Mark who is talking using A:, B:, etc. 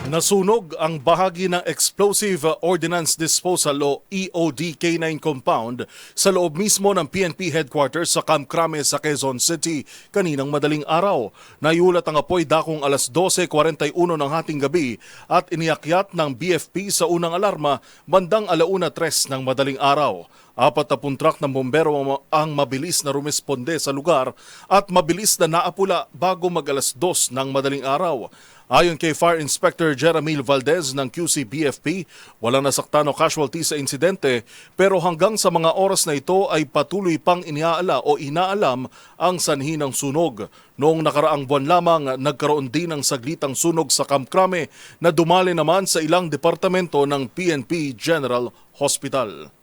A: Nasunog ang bahagi ng Explosive Ordnance Disposal o EOD K9 compound sa loob mismo ng PNP headquarters sa Camp Crame sa Quezon City kaninang madaling araw. Naiulat ang apoy dakong alas 12:41 ng hating gabi at iniakyat ng BFP sa unang alarma bandang 1:03 ng madaling araw. 40 truck ng bombero ang mabilis na rumesponde sa lugar at mabilis na naapula bago mag-alas 2 ng madaling araw. Ayon kay Fire Inspector Jeramil Valdez ng QC-BFP, walang nasaktan o casualty sa insidente pero hanggang sa mga oras na ito ay patuloy pang inaalam ang sanhi ng sunog. Noong nakaraang buwan lamang, nagkaroon din ng saglitang sunog sa Camp Crame na dumali naman sa ilang departamento ng PNP General Hospital.